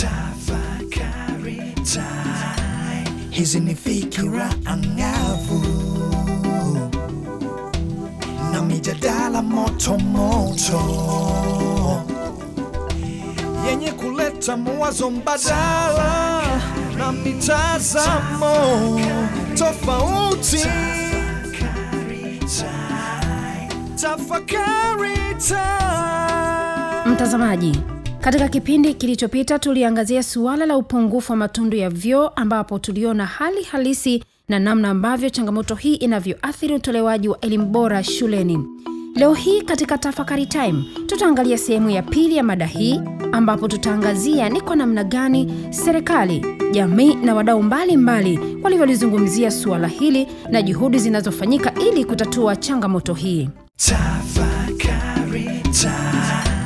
Tafakari time. Hizi ni fikira angavu na mijadala moto moto yenye kuleta mawazo mbadala na mitazamo tofauti. Tafakari time. Mtazamaji, katika kipindi kilichopita tuliangazia suala la upungufu wa matundu ya vyoo, ambapo tuliona hali halisi na namna ambavyo changamoto hii inavyoathiri utolewaji wa elimu bora shuleni. Leo hii katika Tafakari Time tutaangalia sehemu ya pili ya mada hii, ambapo tutaangazia ni kwa namna gani serikali, jamii na wadau mbalimbali walivyolizungumzia suala hili na juhudi zinazofanyika ili kutatua changamoto hii. Tafakari time.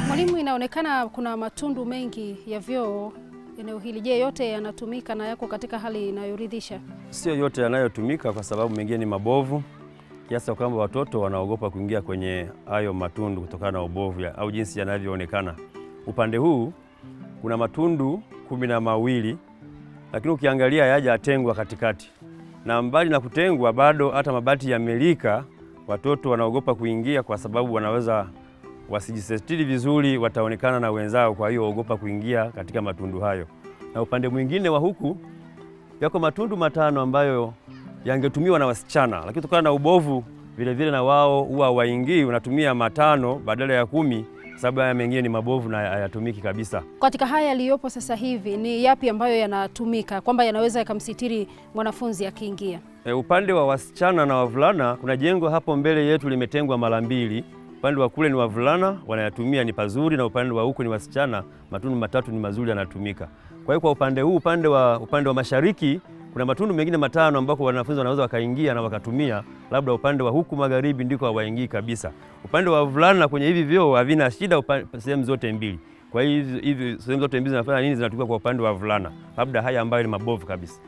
Mwalimu, inaonekana kuna matundu mengi ya vyoo eneo hili. Je, yote yanatumika na yako katika hali inayoridhisha? Sio yote yanayotumika, kwa sababu mengine ni mabovu kiasi kwamba watoto wanaogopa kuingia kwenye hayo matundu kutokana na ubovu au jinsi yanavyoonekana. Upande huu kuna matundu 12, lakini ukiangalia hayajatengwa katikati. Na mbali na kutengwa, bado hata mabati yamelika. Watoto wanaogopa kuingia kwa sababu wanaweza wasijisitiri vizuri, wataonekana na wenzao, kwa hiyo waogopa kuingia katika matundu hayo. Na upande mwingine wa huku yako matundu 5 ambayo yangetumiwa na wasichana, lakini kutokana na ubovu vile vile na wao huwa waingii, unatumia 5 badala ya 10, sababu haya mengine ni mabovu na hayatumiki kabisa. Katika haya yaliyopo sasa hivi ni yapi ambayo yanatumika kwamba yanaweza yakamsitiri mwanafunzi akiingia? Upande wa wasichana na wavulana, kuna jengo hapo mbele yetu limetengwa mara 2. Upande wa kule ni wavulana wanayatumia, ni pazuri, na upande wa huku ni wasichana, matundu 3 ni mazuri yanatumika. Kwa hiyo kwa upande huu, upande wa mashariki, kuna matundu mengine 5 ambako wanafunzi wanaweza wakaingia na wakatumia. Labda upande wa huku magharibi ndiko hawaingii kabisa. Upande wa wavulana kwenye hivi vyoo havina shida sehemu zote mbili. Kwa hiyo hivi sehemu zote mbili zinafanya nini? Zinatumika kwa upande wa wavulana. Labda haya ambayo ni mabovu kabisa.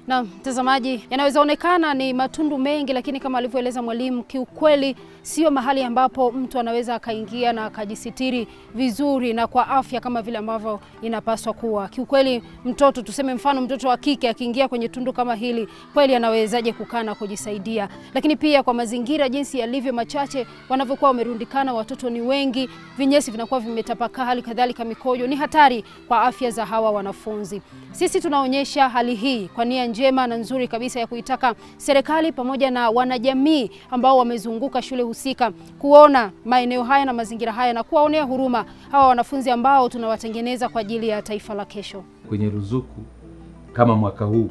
Na mtazamaji, yanawezaonekana ni matundu mengi, lakini kama alivyoeleza mwalimu, kiukweli sio mahali ambapo mtu anaweza akaingia na akajisitiri vizuri na kwa afya kama vile ambavyo inapaswa kuwa. Kiukweli mtoto, tuseme mfano mtoto wa kike akiingia kwenye tundu kama hili, kweli anawezaje kukaa na kujisaidia? Lakini pia kwa mazingira jinsi yalivyo machache, wanavyokuwa wamerundikana, watoto ni wengi, vinyesi vinakuwa vimetapakaa, hali kadhalika mikojo, ni hatari kwa afya za hawa wanafunzi. Sisi tunaonyesha hali hii kwa nia njema na nzuri kabisa ya kuitaka serikali pamoja na wanajamii ambao wamezunguka shule husika kuona maeneo haya na mazingira haya na kuwaonea huruma hawa wanafunzi ambao tunawatengeneza kwa ajili ya taifa la kesho. Kwenye ruzuku kama mwaka huu,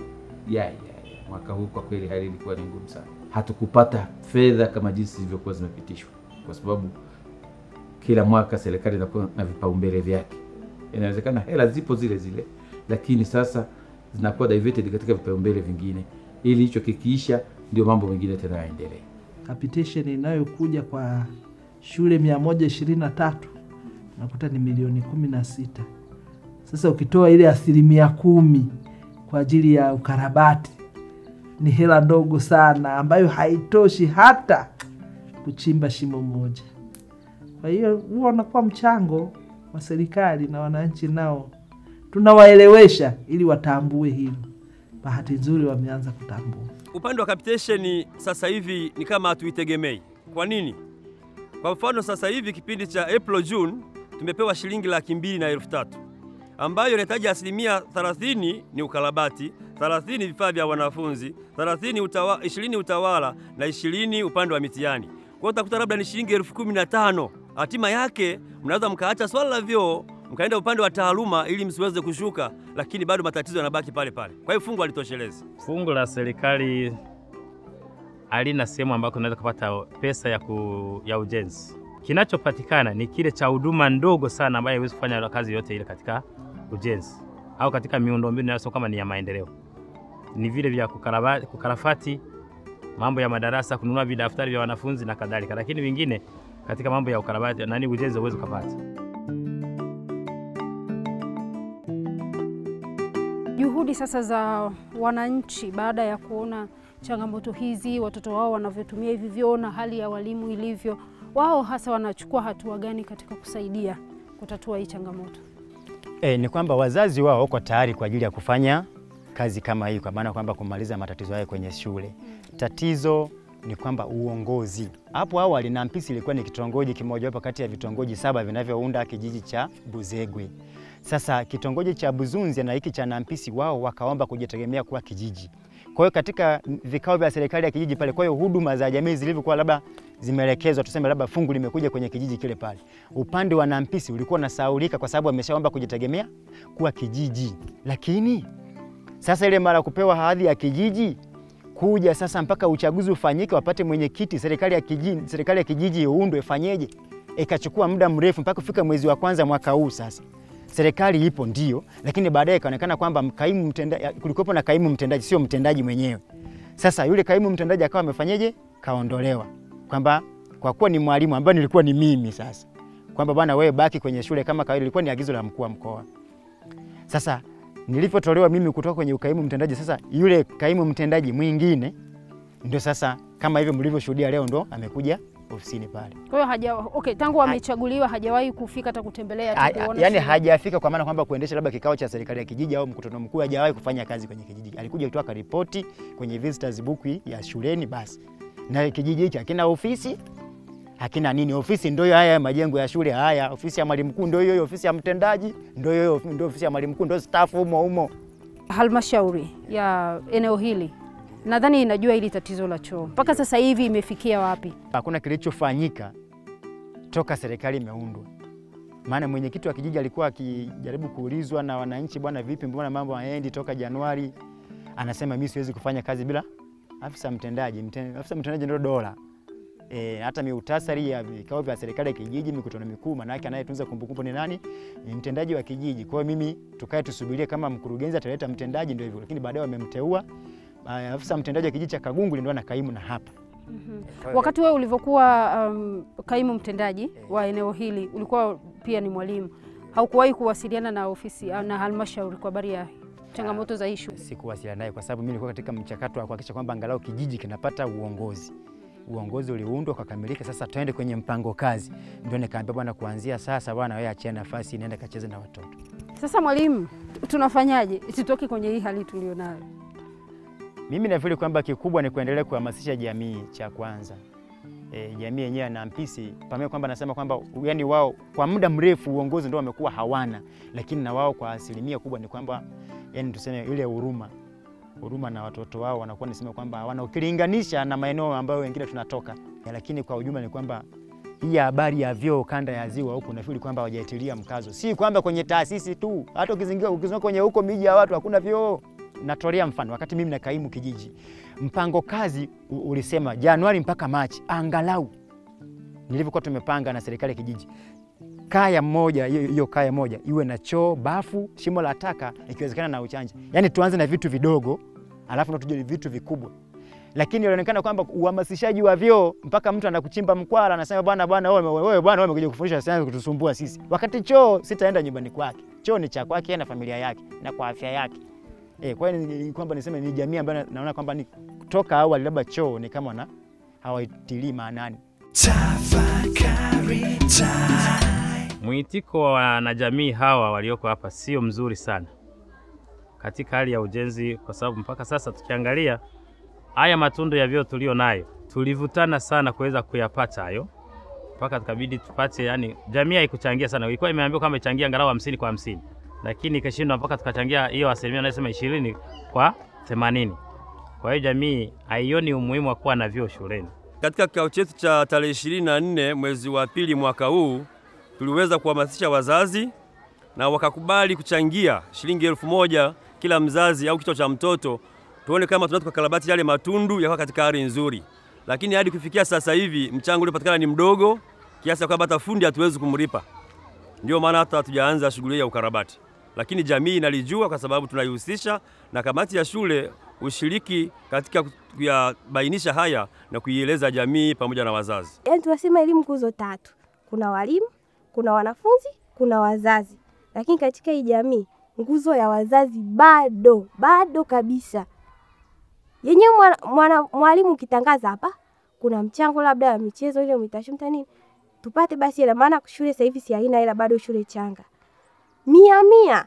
mwaka huu kwa kweli hali ilikuwa ni ngumu sana. Hatukupata fedha kama jinsi zilivyokuwa zimepitishwa, kwa sababu kila mwaka serikali inakuwa na vipaumbele vyake. Inawezekana hela zipo zile zile, lakini sasa zinakuwa diverted katika vipaumbele vingine, ili hicho kikiisha ndio mambo mengine tena yaendelee. Capitation inayokuja kwa shule 123 nakuta ni milioni 16. Sasa ukitoa ile 10% kwa ajili ya ukarabati, ni hela ndogo sana ambayo haitoshi hata kuchimba shimo moja. Kwa hiyo huo unakuwa mchango wa serikali, na wananchi nao tunawaelewesha ili watambue hilo. Bahati nzuri wameanza kutambua. Upande wa capitation sasa hivi ni kama hatuitegemei. Kwa nini? Kwa mfano sasa hivi kipindi cha April June tumepewa shilingi 2,200,000, ambayo inahitaji 30% ni ukarabati, 30 vifaa vya wanafunzi, 20 utawala na 20 upande wa mitihani. Kwa hiyo utakuta labda ni shilingi 15,000. Hatima yake mnaweza mkaacha swala la vyoo mkaenda upande wa taaluma ili msiweze kushuka, lakini bado matatizo yanabaki pale pale. Kwa hiyo fungu halitoshelezi. Fungu la serikali halina sehemu ambako unaweza kupata pesa ya ujenzi. Kinachopatikana ni kile cha huduma ndogo sana ambayo haiwezi kufanya kazi yote ile katika ujenzi au katika miundombinu kama ni ya maendeleo. Ni vile vya kukarafati, mambo ya madarasa, kununua vidaftari vya wanafunzi na kadhalika, lakini vingine katika mambo ya ukarabati na ujenzi huwezi kupata. Juhudi sasa za wananchi baada ya kuona changamoto hizi, watoto wao wanavyotumia hivi vyoo na hali ya walimu ilivyo, wao hasa wanachukua hatua gani katika kusaidia kutatua hii changamoto? Ni kwamba wazazi wao wako tayari kwa ajili ya kufanya kazi kama hii, kwa maana kwamba kumaliza matatizo haya kwenye shule. Tatizo ni kwamba uongozi. Hapo awali Nampisi ilikuwa ni kitongoji kimoja wapo kati ya vitongoji 7 vinavyounda kijiji cha Buzegwe. Sasa kitongoji cha Buzunzi na hiki cha Nampisi wao wakaomba kujitegemea kuwa kijiji. Kwa hiyo katika vikao vya serikali ya kijiji pale, kwa hiyo huduma za jamii zilivyokuwa labda zimeelekezwa, tuseme labda fungu limekuja kwenye kijiji kile pale, upande wa Nampisi ulikuwa unasahaulika kwa sababu ameshaomba kujitegemea kuwa kijiji. Lakini sasa ile mara kupewa hadhi ya kijiji kuja sasa mpaka uchaguzi ufanyike wapate mwenyekiti, serikali ya kijiji iundwe, fanyeje? Ikachukua muda mrefu mpaka kufika mwezi wa kwanza mwaka huu. Sasa serikali ipo ndio, lakini baadaye ikaonekana kwamba kulikuwa na kaimu mtendaji, sio mtendaji mwenyewe. Sasa yule kaimu mtendaji akawa amefanyeje? Kaondolewa. Kwamba kwa kuwa ni mwalimu ambaye nilikuwa ni mimi sasa, kwamba bwana wewe baki kwenye shule kama kawaida, ilikuwa ni agizo la mkuu wa mkoa. Sasa nilipotolewa mimi kutoka kwenye ukaimu mtendaji, sasa yule kaimu mtendaji mwingine ndio sasa kama hivyo mlivyoshuhudia leo ndo amekuja ofisini pale. Kwa hiyo tangu amechaguliwa hajawahi kufika hata kutembelea tu kuona. Yaani hajafika kwa maana kwamba kuendesha labda kikao cha serikali ya kijiji au mkutano mkuu, hajawahi kufanya kazi kwenye kijiji. Alikuja kutoa ripoti kwenye visitors book ya shuleni basi. Na kijiji hiki hakina ofisi, hakina nini. Ofisi ndio haya majengo ya shule haya, ofisi ya mwalimu mkuu ndio hiyo, ofisi ya mtendaji ndio hiyo, ndio ofisi ya mwalimu mkuu, ndio staff humo. Halmashauri ya eneo hili nadhani inajua hili tatizo la choo. Mpaka sasa hivi imefikia wapi? Hakuna kilichofanyika toka serikali imeundwa. Maana mwenyekiti wa kijiji alikuwa akijaribu kuulizwa na wananchi, bwana vipi, mbona mambo hayaendi toka Januari? Anasema mimi siwezi kufanya kazi bila afisa mtendaji. Afisa mtendaji ndio dola. Hata miutasari ya vikao vya serikali ya kijiji, mikutano mikuu, maana yake anayetunza kumbukumbu ni nani? Ni mtendaji wa kijiji. Kwa hiyo mimi tukae tusubirie kama mkurugenzi ataleta mtendaji ndio hivyo. Lakini baadaye wamemteua afisa mtendaji wa kijiji cha Kagungu ndio anakaimu na hapa. Wakati wewe ulivyokuwa kaimu mtendaji wa eneo hili, ulikuwa pia ni mwalimu. Haukuwahi kuwasiliana na ofisi na halmashauri kwa habari ya changamoto za issue? Sikuwasiliana naye kwa sababu mimi nilikuwa katika mchakato wa kuhakikisha kwamba angalau kijiji kinapata uongozi. Uongozi uliundwa kukamilika, sasa tuende kwenye mpango kazi. Ndio nikaambia bwana, kuanzia sasa bwana wewe achia nafasi nenda kacheze na watoto. Sasa mwalimu, tunafanyaje tutoke kwenye hii hali tulionayo? Mimi nafikiri kwamba kikubwa ni kuendelea kuhamasisha jamii cha kwanza. Jamii yenyewe na Nampisi, pamoja kwamba nasema kwamba yani wao kwa muda mrefu uongozi ndio wamekuwa hawana, lakini na wao kwa asilimia kubwa ni kwamba yani tuseme ile huruma na watoto wao wanakuwa nisema kwamba hawana ukilinganisha na maeneo ambayo wengine tunatoka. Lakini kwa ujumla ni kwamba hii habari ya vyoo kanda ya Ziwa huko nafikiri kwamba hawajatilia mkazo. Si kwamba kwenye taasisi tu, hata ukizunguka kwenye huko miji ya watu hakuna vyoo. Natolea mfano, wakati mimi na kaimu kijiji, mpango kazi ulisema Januari mpaka Machi angalau nilivyokuwa tumepanga na serikali ya kijiji, kaya moja hiyo kaya moja iwe na choo, bafu, shimo la taka, ikiwezekana na uchanja. Yaani tuanze na vitu vidogo alafu tuje vitu vikubwa. Lakini inaonekana kwamba uhamasishaji wa vyoo mpaka mtu anakuchimba mkwara anasema bwana wewe umekuja kufundisha sasa kutusumbua sisi. Wakati choo sitaenda nyumbani kwake. Choo ni cha kwake na familia yake na kwa afya yake. Kwa hiyo ni kwamba niseme ni jamii ambayo naona kwamba ni kutoka awali labda choo ni kama hawaitilii maanani. Mwitiko wa wanajamii hawa walioko hapa sio mzuri sana katika hali ya ujenzi, kwa sababu mpaka sasa tukiangalia haya matundu ya vyoo tulio nayo tulivutana sana kuweza kuyapata hayo, mpaka tukabidi tupate, yani jamii haikuchangia sana. Ilikuwa imeambiwa kama ichangia angalau 50 kwa 50, lakini ikashindwa mpaka tukachangia hiyo asilimia nasema 20 kwa 80. Kwa hiyo jamii haioni umuhimu wa kuwa na vyoo shuleni. Katika kikao chetu cha tarehe 24 mwezi wa pili mwaka huu tuliweza kuhamasisha wazazi na wakakubali kuchangia shilingi 1000 kila mzazi au kichwa cha mtoto, tuone kama tunaweza kukarabati yale matundu yakawa katika hali nzuri. Lakini hadi kufikia sasa hivi mchango uliopatikana ni mdogo kiasi kwamba hata fundi hatuwezi kumlipa. Ndio maana hata hatujaanza shughuli ya ukarabati. Lakini jamii inalijua kwa sababu tunaihusisha na kamati ya shule ushiriki katika kuyabainisha haya na kuieleza jamii pamoja na wazazi. Yaani tunasema elimu nguzo 3. Kuna walimu, kuna wanafunzi, kuna wazazi. Lakini katika hii jamii nguzo ya wazazi bado kabisa. Yenyewe mwalimu kitangaza hapa kuna mchango labda wa michezo ile mitashumta nini, tupate basi, ila maana shule sasa hivi si haina, ila bado shule changa. 100.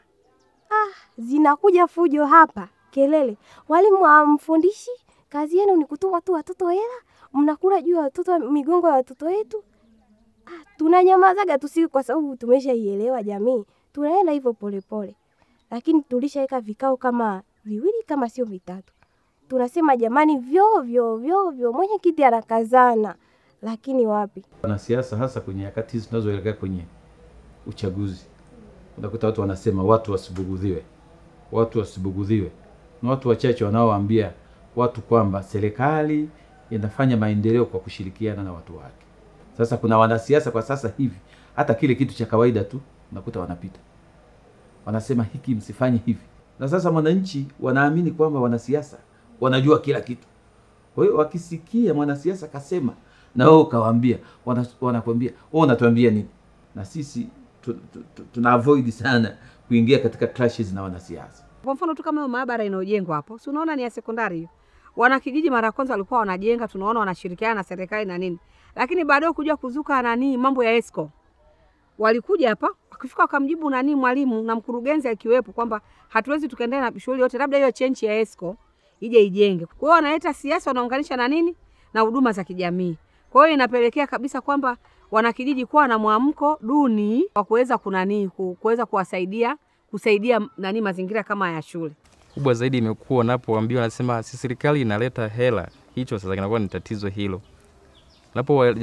Zinakuja fujo hapa, kelele. Walimu hamfundishi, kazi yenu ni kutoa tu watoto hela, mnakula juu ya watoto, migongo ya watoto wetu. Tunanyamazaga tu kwa sababu tumeshaielewa jamii. Tunaenda hivyo polepole. Lakini tulishaweka vikao kama 2 kama sio 3. Tunasema jamani, vyo mwenyekiti anakazana, lakini wapi? Wanasiasa hasa kwenye nyakati hizi tunazoelekea kwenye uchaguzi, unakuta watu wanasema watu wasibugudhiwe. Na watu wachache wanaoambia watu kwamba serikali inafanya maendeleo kwa kushirikiana na watu wake. Sasa kuna wanasiasa kwa sasa hivi, hata kile kitu cha kawaida tu unakuta wanapita. Wanasema hiki msifanye hivi. Na sasa wananchi wanaamini kwamba wanasiasa wanajua kila kitu. Kwa hiyo wakisikia mwanasiasa kasema na wao kawaambia, wanakuambia, unatuambia nini? Na sisi tuna avoid sana kuingia katika clashes na wanasiasa. Kwa mfano tu kama maabara inayojengwa hapo, si unaona ni ya sekondari hiyo. Wanakijiji mara kwanza walikuwa wanajenga, tunaona wanashirikiana na serikali na nini. Lakini baadaye kuja kuzuka mambo ya ESCO. Walikuja hapa, wakifika wakamjibu mwalimu na mkurugenzi akiwepo kwamba hatuwezi tukaendelea na shughuli yote, labda hiyo change ya ESCO ije ijenge. Kwa hiyo wanaleta siasa, wanaunganisha na huduma za kijamii. Kwa hiyo inapelekea kabisa kwamba wanakijiji kuwa na mwamko duni wa kuweza kuweza kusaidia mazingira kama ya shule. Kubwa zaidi imekuwa napoambiwa nasema si serikali inaleta hela, hicho sasa kinakuwa ni tatizo hilo.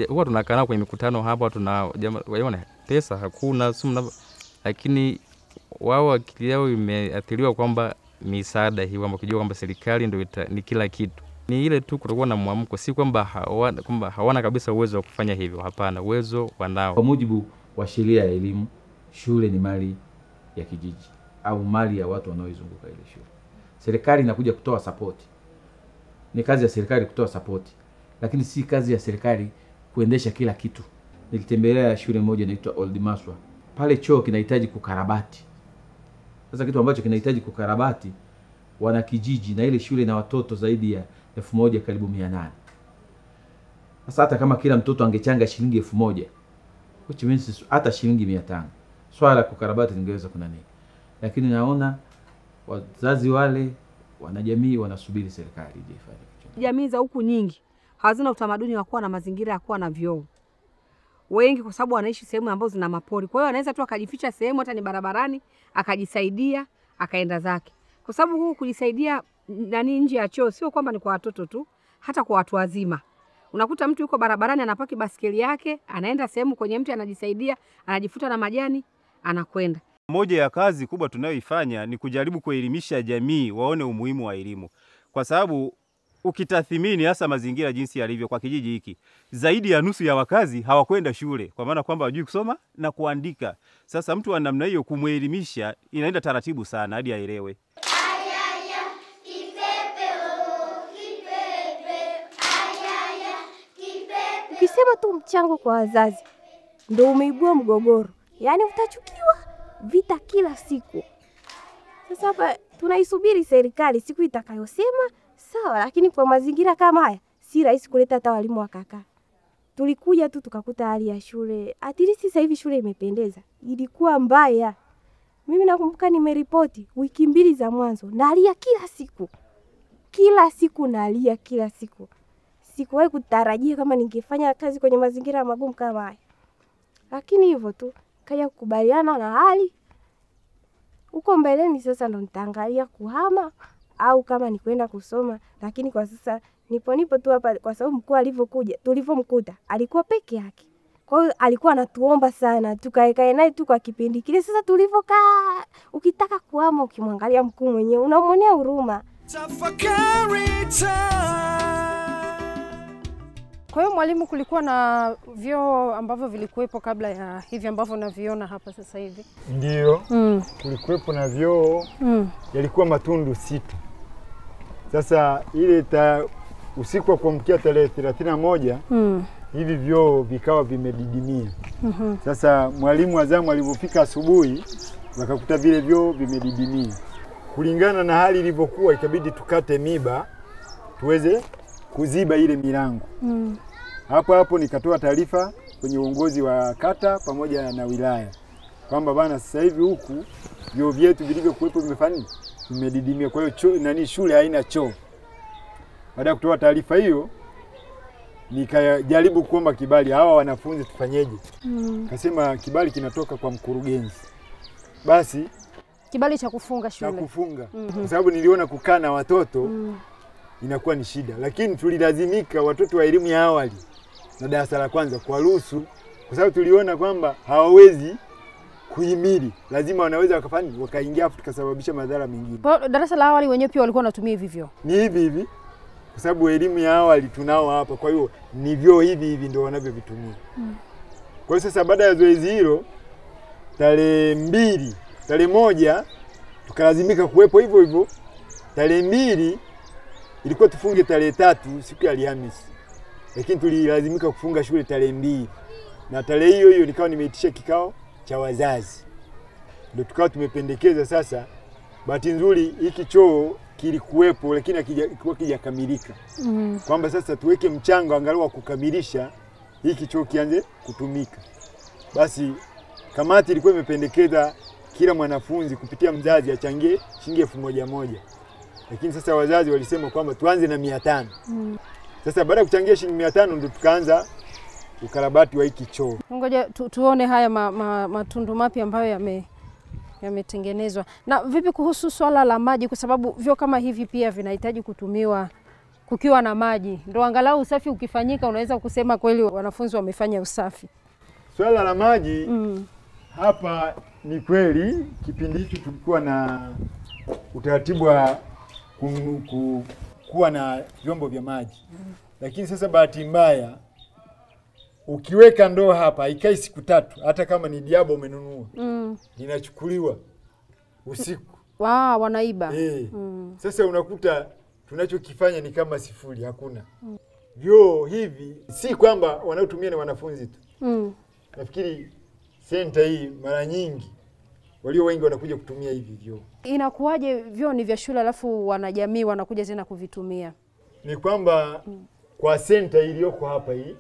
Huwa tunakaa nao kwenye mikutano hapa, tunaona pesa hakuna, lakini wao akili yao imeathiriwa kwamba misaada hii, kwamba kujua kwamba serikali ndio ni kila kitu. Ni ile tu kutokuwa na mwamko, si kwamba hawana kabisa uwezo wa kufanya hivyo. Hapana, uwezo wanao. Kwa mujibu wa sheria ya elimu, shule ni mali ya kijiji au mali ya watu wanaoizunguka ile shule. Serikali inakuja kutoa support. Ni kazi ya serikali kutoa support, lakini si kazi ya serikali kuendesha kila kitu. Nilitembelea shule moja inaitwa Old Maswa. Pale choo kinahitaji kukarabati. Sasa kitu ambacho kinahitaji kukarabati, wana kijiji na ile shule na watoto zaidi ya 1000 karibu 800. Sasa hata kama kila mtoto angechanga shilingi 1000, which means hata shilingi 500, swala la kukarabati lingeweza kuna nini. Lakini naona wazazi wale wanajamii wanasubiri serikali ije ifanye kitu. Jamii za huku nyingi hazina utamaduni wa kuwa na mazingira ya kuwa na vyoo. Wengi kwa sababu wanaishi sehemu ambazo zina mapori. Kwa hiyo anaweza tu akajificha sehemu hata ni barabarani, akajisaidia, akaenda zake. Kwa sababu huku kujisaidia nje ya choo sio kwamba ni kwa watoto tu, hata kwa watu wazima. Unakuta mtu yuko barabarani anapaki basikeli yake, anaenda sehemu kwenye mti anajisaidia, anajifuta na majani, anakwenda. Moja ya kazi kubwa tunayoifanya ni kujaribu kuelimisha jamii waone umuhimu wa elimu. Kwa sababu ukitathmini hasa mazingira jinsi yalivyo kwa kijiji hiki, zaidi ya nusu ya wakazi hawakwenda shule, kwa maana kwamba hawajui kusoma na kuandika. Sasa mtu wa namna hiyo kumuelimisha inaenda taratibu sana hadi aelewe. Ukisema tu mchango kwa wazazi ndio umeibua mgogoro. Yaani utachukiwa vita kila siku. Sasa hapa tunaisubiri serikali siku itakayosema sawa, lakini kwa mazingira kama haya si rahisi kuleta hata walimu wakakaa. Tulikuja tu tukakuta hali ya shule, at least sasa hivi shule imependeza. Ilikuwa mbaya. Mimi nakumbuka nimeripoti wiki 2 za mwanzo nalia kila siku. Kila siku nalia kila siku. Sikuwahi kutarajia kama ningefanya kazi kwenye mazingira magumu kama haya. Lakini hivyo tu kaja kukubaliana na hali. Huko mbeleni sasa ndo nitaangalia kuhama au kama ni kwenda kusoma, lakini kwa sasa nipo tu hapa kwa sababu mkuu alivyokuja, tulivyomkuta alikuwa peke yake. Kwa hiyo alikuwa anatuomba sana tukae naye tu kwa kipindi kile. Sasa tulivyokaa, ukitaka kuhama ukimwangalia mkuu mwenyewe unamwonea huruma. Tafakari time. Kwa hiyo mwalimu, kulikuwa na vyoo ambavyo vilikuwepo kabla ya hivi ambavyo unaviona hapa sasa hivi? Ndio. Kulikuwepo na vyoo. Yalikuwa matundu 6. Sasa ile usiku wa kuamkia tarehe 31 hivi vyoo vikawa vimedidimia. Sasa mwalimu wa zamu alipofika asubuhi wakakuta vile vyoo vimedidimia. Kulingana na hali ilivyokuwa ikabidi tukate miba tuweze kuziba ile milango. Hapo nikatoa taarifa kwenye uongozi wa kata pamoja na wilaya kwamba bana sasa hivi huku vyoo vyetu vilivyokuwepo vimedidimia, kwa hiyo shule haina choo. Baada ya kutoa taarifa hiyo, nikajaribu kuomba kibali, hawa wanafunzi tufanyeje? Kasema kibali kinatoka kwa mkurugenzi. Basi kibali cha kufunga shule. Cha kufunga. Kwa sababu niliona kukaa na watoto inakuwa ni shida, lakini tulilazimika watoto wa elimu ya awali na darasa la kwanza kuwaruhusu, kwa sababu tuliona kwamba hawawezi kuhimili, lazima wanaweza wakaingia afu tukasababisha madhara mengine. Kwa darasa la awali wenyewe pia walikuwa wanatumia hivi vyoo. Ni hivi kwa sababu elimu ya awali tunao hapa, kwa hiyo ni vyoo hivi ndio wanavyovitumia. Kwa hiyo sasa baada ya zoezi hilo, tarehe moja tukalazimika kuwepo hivyo. Tarehe 2 ilikuwa tufunge tarehe 3 siku ya Alhamisi, lakini tulilazimika kufunga shule tarehe 2, na tarehe hiyo nikawa nimeitisha kikao cha wazazi, ndio tukawa tumependekeza sasa. Bahati nzuri hiki choo kilikuwepo, lakini hakikuwa kijakamilika, kwamba sasa tuweke mchango angalau wa kukamilisha hiki choo kianze kutumika. Basi kamati ilikuwa imependekeza kila mwanafunzi kupitia mzazi achangie shilingi 1000, lakini sasa wazazi walisema kwamba tuanze na 500. Sasa baada ya kuchangia shilingi 500 ndio tukaanza ukarabati wa hiki choo. Ngoja tuone haya matundu mapya ambayo yametengenezwa. Na vipi kuhusu swala la maji, kwa sababu vyoo kama hivi pia vinahitaji kutumiwa kukiwa na maji, ndio angalau usafi ukifanyika unaweza kusema kweli wanafunzi wamefanya usafi. Swala la maji hapa ni kweli, kipindi hicho tulikuwa na utaratibu wa kuwa na vyombo vya maji, lakini sasa bahati mbaya ukiweka ndoo hapa ikai siku 3, hata kama ni diabo umenunua inachukuliwa usiku. Wanaiba. Sasa unakuta tunachokifanya ni kama sifuri, hakuna. Vyoo hivi si kwamba wanaotumia ni wanafunzi tu. Nafikiri senta hii mara nyingi walio wengi wanakuja kutumia hivi vyoo. Inakuwaje vyoo ni vya shule alafu wanajamii wanakuja tena kuvitumia? Ni kwamba kwa senta iliyoko hapa hii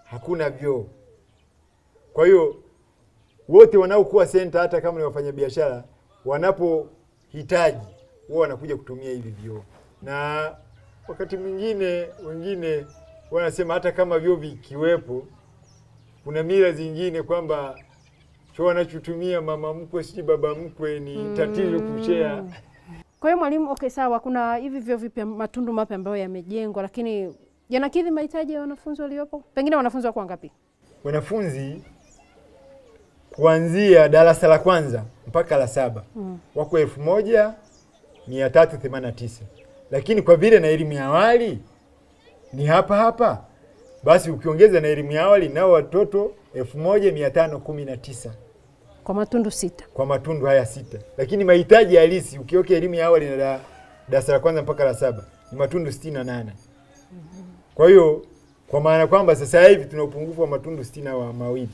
hakuna vyoo. Kwa hiyo wote wanaokuwa senta, hata kama ni wafanyabiashara, wanapohitaji wao wanakuja kutumia hivi vyoo. Na wakati mwingine wengine wanasema hata kama vyoo vikiwepo, kuna mila zingine kwamba choo wanachotumia mama mkwe si baba mkwe, ni tatizo kushare. Kwa hiyo mwalimu, sawa, kuna hivi vyoo vipya, matundu mapya ambayo yamejengwa, lakini yanakidhi mahitaji ya wanafunzi waliopo? Pengine wanafunzi wako ngapi? Wanafunzi kuanzia darasa la kwanza mpaka la 7 wako 1389, lakini kwa vile na elimu ya awali ni hapa, basi ukiongeza na elimu ya awali nao watoto 1519 kwa matundu 6. Kwa matundu haya 6, lakini mahitaji halisi ukioke elimu ya awali na darasa la kwanza mpaka la 7 ni matundu 68. Kwa hiyo kwa maana kwamba sasa hivi tuna upungufu wa matundu 62.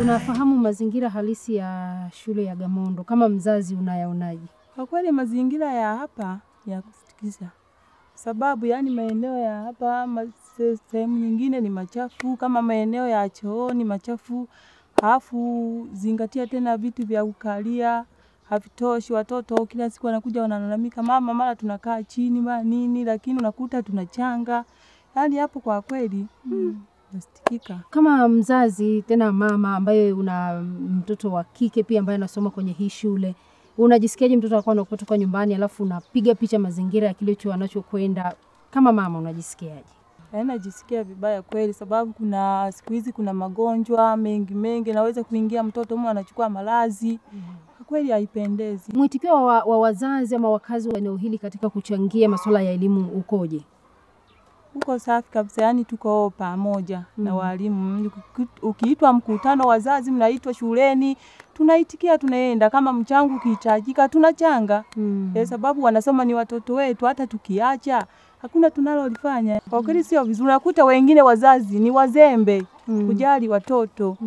Unafahamu mazingira halisi ya shule ya Gamondo, kama mzazi unayaonaje? Kwa kweli mazingira ya hapa ya kusikitisha, sababu yani maeneo ya hapa sehemu nyingine ni machafu, kama maeneo ya choo ni machafu, halafu zingatia tena vitu vya kukalia havitoshi. Watoto kila siku wanakuja wanalalamika, mama mara tunakaa chini mara nini, lakini unakuta tunachanga. Yani hapo kwa kweli nastikika. Kama mzazi tena mama ambaye una mtoto wa kike pia ambaye anasoma kwenye hii shule, unajisikiaje mtoto wako anapotoka nyumbani alafu unapiga picha mazingira ya kile chuo anachokwenda? Kama mama unajisikiaje? Najisikia vibaya kweli, sababu kuna siku hizi kuna magonjwa mengi naweza kuingia mtoto mmoja anachukua malazi. Kweli haipendezi. Mwitikio wa wazazi ama wakazi wa eneo hili katika kuchangia masuala ya elimu ukoje? Uko safi kabisa, yani tuko pamoja na walimu. Ukiitwa mkutano wazazi mnaitwa shuleni, tunaitikia, tunaenda. Kama mchango ukihitajika tunachanga. Sababu wanasoma ni watoto wetu, hata tukiacha hakuna tunalolifanya. Kwa kweli sio vizuri. Unakuta wengine wazazi ni wazembe kujali watoto.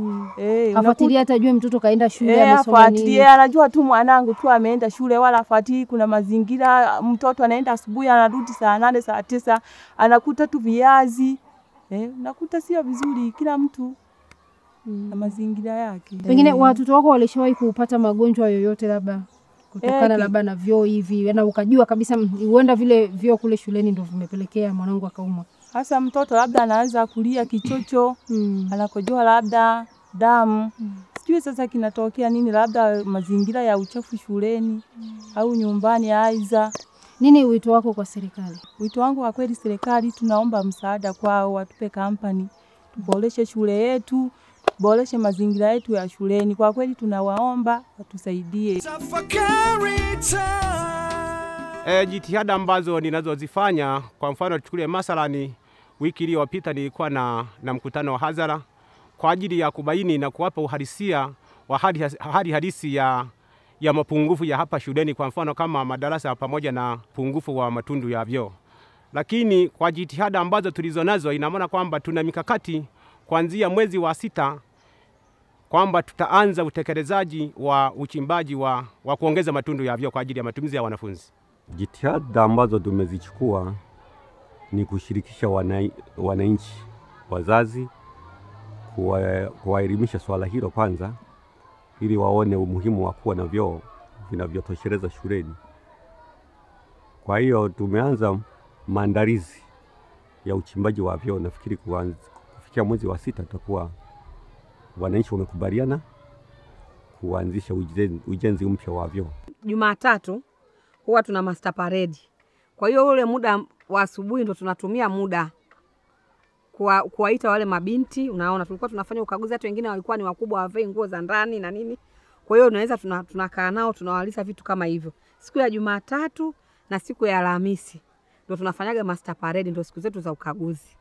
Hafuatilia hata jua mtoto kaenda shule amesoma nini. Anajua tu mwanangu tu ameenda shule, wala hafuatilii kuna mazingira. Mtoto anaenda asubuhi anarudi saa 8 saa 9, anakuta tu viazi. Unakuta sio vizuri. Kila mtu na mazingira yake. Pengine watoto wako walishawahi kupata magonjwa yoyote labda kutokana labda na vyoo hivi, na ukajua kabisa huenda vile vyoo kule shuleni ndio vimepelekea mwanangu akaumwa? Hasa mtoto labda anaanza kulia kichocho, anakojoa labda damu. Sijui sasa kinatokea nini, labda mazingira ya uchafu shuleni au nyumbani aiza. Nini wito wako kwa serikali? Wito wangu kwa kweli serikali tunaomba msaada kwao, watupe kampani, tuboreshe shule yetu, boreshe mazingira yetu ya shuleni. Kwa kweli tunawaomba watusaidie. Jitihada ambazo ninazozifanya, kwa mfano tuchukulie mathalani wiki iliyopita nilikuwa na mkutano wa hadhara kwa ajili ya kubaini na kuwapa uhalisia wa hali halisi ya mapungufu ya hapa shuleni, kwa mfano kama madarasa pamoja na pungufu wa matundu ya vyoo. Lakini kwa jitihada ambazo tulizonazo, ina maana kwamba tuna mikakati kuanzia mwezi wa 6 kwamba tutaanza utekelezaji wa uchimbaji wa kuongeza matundu ya vyoo kwa ajili ya matumizi ya wanafunzi. Jitihada ambazo tumezichukua ni kushirikisha wananchi, wazazi, kuwaelimisha swala hilo kwanza, ili waone umuhimu wa kuwa na vyoo vinavyotosheleza shuleni. Kwa hiyo tumeanza maandalizi ya uchimbaji wa vyoo. Nafikiri kufikia mwezi wa 6 tutakuwa wananchi wamekubaliana kuanzisha ujenzi mpya wa vyoo. Jumatatu huwa tuna master parade. Kwa hiyo ule muda wa asubuhi ndo tunatumia muda kuwaita wale mabinti. Unaona tulikuwa tunafanya ukaguzi, hata wengine walikuwa ni wakubwa wavae nguo za ndani na nini. Kwa hiyo unaweza tunakaa nao tunawalisha vitu kama hivyo. Siku ya Jumatatu na siku ya Alhamisi ndo tunafanyaga master parade, ndo siku zetu za ukaguzi.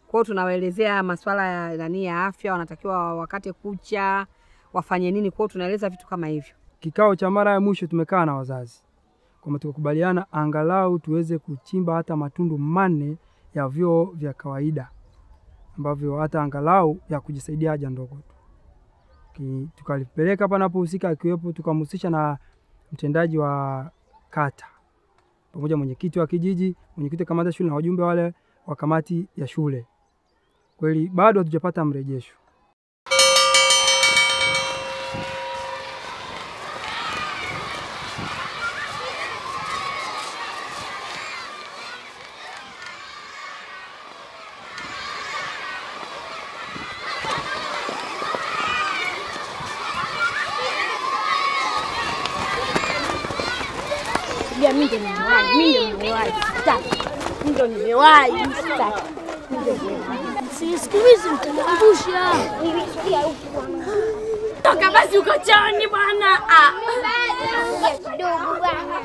Kwa hiyo tunawaelezea masuala ya afya, wanatakiwa wakate kucha, wafanye nini. Kwa hiyo tunaeleza vitu kama hivyo. Kikao cha mara ya mwisho tumekaa na wazazi, kwa tukakubaliana angalau tuweze kuchimba hata matundu 4 ya vyoo vya kawaida ambavyo hata angalau ya kujisaidia haja ndogo tu. Tukalipeleka panapohusika, akiwepo tukamhusisha na mtendaji wa kata pamoja mwenyekiti wa kijiji, mwenyekiti kamati shule na wajumbe wale wa kamati ya shule. Kweli bado hatujapata mrejesho. Sisikilizi mtaniangusha. Toka basi uko chooni bwana. Kidogo bwana.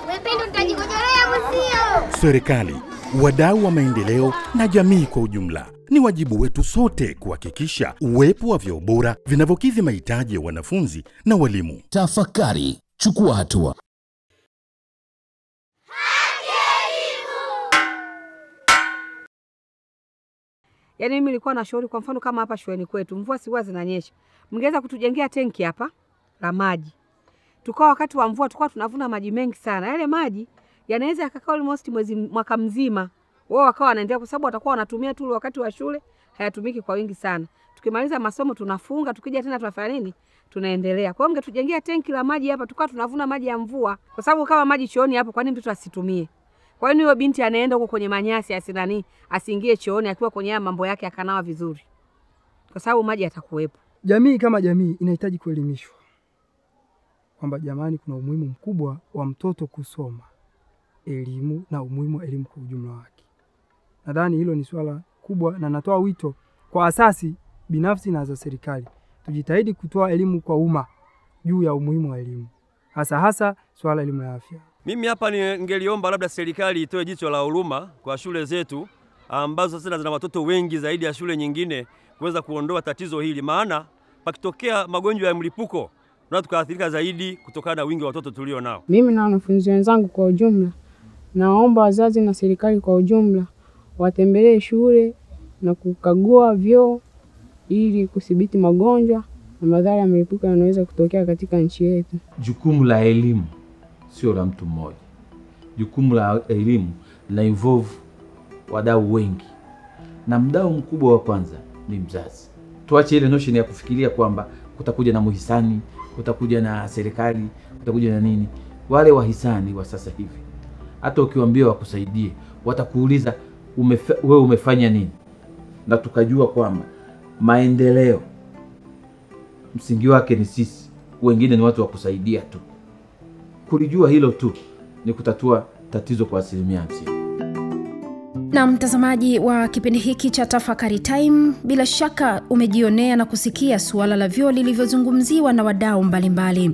Wewe utajikojolea msio. Serikali, wadau wa maendeleo na jamii kwa ujumla. Ni wajibu wetu sote kuhakikisha uwepo wa vyoo bora vinavyokidhi mahitaji ya wanafunzi na walimu. Tafakari, chukua hatua. Yaani mimi nilikuwa na shauri, kwa mfano kama hapa shuleni kwetu mvua si huwa zinanyesha, mngeweza kutujengea tenki hapa la maji. Tukao wakati wa mvua tukao tunavuna maji mengi sana. Yale maji yanaweza yakakaa almost mwaka mzima. Wao wakawa wanaendelea, kwa sababu watakuwa wanatumia tu wakati wa shule, hayatumiki kwa wingi sana. Tukimaliza masomo tunafunga, tukija tena tunafanya nini? Tunaendelea. Kwa hiyo mngetujengea tenki la maji hapa, tukao tunavuna maji ya mvua. Kwa sababu kama maji chooni hapo, kwa nini mtoto asitumie? Kwa hiyo binti anaenda huko kwenye manyasi asiingie chooni akiwa kwenye mambo yake akanawa vizuri. Kwa sababu maji yatakuwepo. Jamii kama jamii inahitaji kuelimishwa kwamba jamani, kuna umuhimu mkubwa wa mtoto kusoma, elimu na umuhimu wa elimu kwa ujumla wake. Nadhani hilo ni swala kubwa, na natoa wito kwa asasi binafsi na za serikali tujitahidi kutoa elimu kwa umma juu ya umuhimu wa elimu, hasa swala elimu ya afya. Mimi hapa ningeliomba labda serikali itoe jicho la huruma kwa shule zetu ambazo sasa zina watoto wengi zaidi ya shule nyingine, kuweza kuondoa tatizo hili, maana pakitokea magonjwa ya mlipuko na tukaathirika zaidi kutokana na wingi wa watoto tulio nao. Mimi na wanafunzi wenzangu kwa ujumla naomba wazazi na serikali kwa ujumla watembelee shule na kukagua vyoo ili kudhibiti magonjwa na madhara ya mlipuko yanaweza kutokea katika nchi yetu. Jukumu la elimu sio la mtu mmoja. Jukumu la elimu la involve wadau wengi. Na mdau mkubwa wa kwanza ni mzazi. Tuache ile notion ya kufikiria kwamba kutakuja na muhisani, kutakuja na serikali, kutakuja na nini. Wale wahisani wa sasa hivi, hata ukiwaambia wakusaidie, watakuuliza wewe umefanya nini, na tukajua kwamba maendeleo msingi wake ni sisi, wengine ni watu wa kusaidia tu. Kulijua hilo tu ni kutatua tatizo kwa 50%. Na mtazamaji wa kipindi hiki cha Tafakari Time, bila shaka umejionea na kusikia suala la vyoo lilivyozungumziwa na wadau mbalimbali.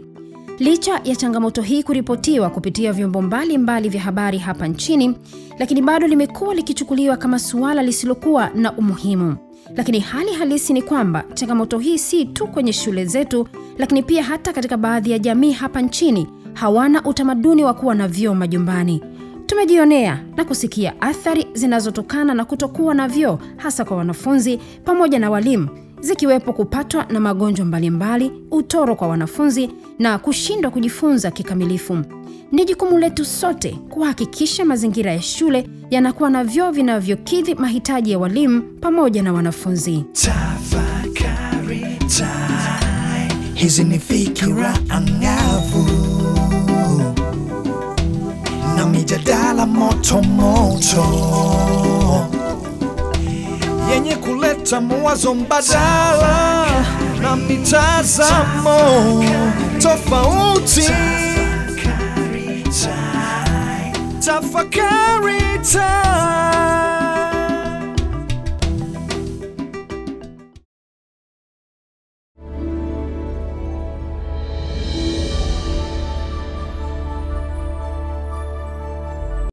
Licha ya changamoto hii kuripotiwa kupitia vyombo mbalimbali vya habari hapa nchini, lakini bado limekuwa likichukuliwa kama suala lisilokuwa na umuhimu. Lakini hali halisi ni kwamba changamoto hii si tu kwenye shule zetu, lakini pia hata katika baadhi ya jamii hapa nchini hawana utamaduni wa kuwa na vyoo majumbani. Tumejionea na kusikia athari zinazotokana na kutokuwa na vyoo, hasa kwa wanafunzi pamoja na walimu, zikiwepo kupatwa na magonjwa mbalimbali, utoro kwa wanafunzi na kushindwa kujifunza kikamilifu. Ni jukumu letu sote kuhakikisha mazingira ya shule yanakuwa na vyoo vinavyokidhi mahitaji ya walimu pamoja na wanafunzi. Tafakari time, hizi ni fikira angavu na mijadala moto moto yenye kuleta mawazo mbadala na mitazamo tofauti. Tafakari time.